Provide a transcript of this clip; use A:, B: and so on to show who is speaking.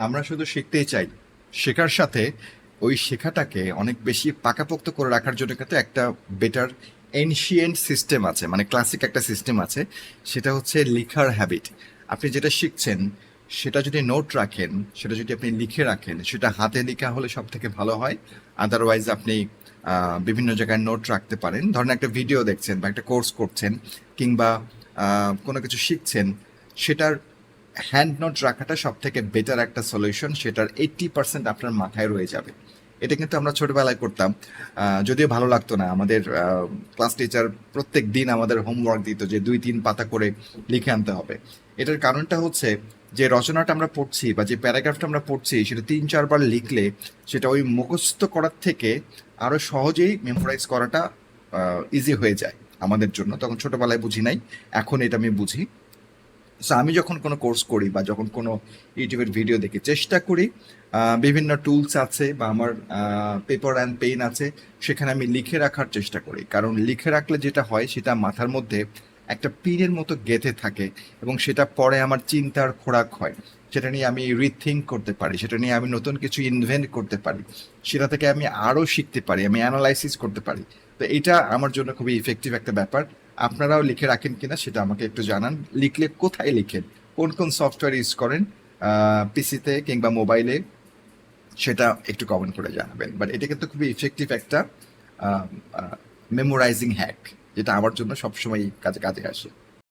A: আমরা শুধু শিখতেই চাই, শেখার সাথে ওই শেখাটাকে অনেক বেশি পাকাপোক্ত করে রাখার জন্য কিন্তু একটা বেটার এনশিয়েন্ট সিস্টেম আছে, মানে ক্লাসিক একটা সিস্টেম আছে। সেটা হচ্ছে লিখার হ্যাবিট। আপনি যেটা শিখছেন সেটা যদি নোট রাখেন, সেটা যদি আপনি লিখে রাখেন, সেটা হাতে লেখা হলে সব থেকে ভালো হয়। আদারওয়াইজ আপনি বিভিন্ন জায়গায় নোট রাখতে পারেন। ধরেন একটা ভিডিও দেখছেন বা একটা কোর্স করছেন, কিংবা কোনো কিছু শিখছেন, সেটার হ্যান্ড নোট রাখাটা সব থেকে বেটার একটা সলিউশন। সেটার 80% আপনার মাথায় রয়ে যাবে। এটা কিন্তু আমরা ছোটবেলায় করতাম। যদিও ভালো লাগতো না। আমাদের ক্লাস টিচার প্রত্যেক দিন আমাদের হোমওয়ার্ক দিত যে 2-3 পাতা করে লিখে আনতে হবে। এটার কারণটা হচ্ছে যে রচনাটা আমরা পড়ছি বা যে প্যারাগ্রাফটা আমরা পড়ছি সেটা 3-4 বার লিখলে সেটা ওই মুখস্থ করার থেকে আরো সহজেই মেমোরাইজ করাটা ইজি হয়ে যায় আমাদের জন্য। তখন ছোটবেলায় বুঝি নাই, এখন এটা আমি বুঝি। সো আমি যখন কোনো কোর্স করি বা যখন কোনো ইউটিউবের ভিডিও দেখি, চেষ্টা করি বিভিন্ন টুলস আছে বা আমার পেপার অ্যান্ড পেন আছে, সেখানে আমি লিখে রাখার চেষ্টা করি। কারণ লিখে রাখলে যেটা হয় সেটা মাথার মধ্যে একটা পিনের মতো গেঁথে থাকে, এবং সেটা পরে আমার চিন্তার খোরাক হয়। সেটা নিয়ে আমি রিথিঙ্ক করতে পারি, সেটা নিয়ে আমি নতুন কিছু ইনভেন্ট করতে পারি, সেটা থেকে আমি আরও শিখতে পারি, আমি অ্যানালাইসিস করতে পারি। তো এটা আমার জন্য খুবই ইফেক্টিভ একটা ব্যাপার। আপনারাও লিখে রাখেন কিনা সেটা আমাকে একটু জানান। লিখলে কোথায় লিখেন, কোন কোন সফটওয়্যার ইউজ করেন, পিসিতে কিংবা মোবাইলে, সেটা একটু কমেন্ট করে জানাবেন। বাট এটা কিন্তু খুবই ইফেক্টিভ একটা মেমোরাইজিং হ্যাক, যেটা আমার জন্য সবসময় কাজে কাজে আসে।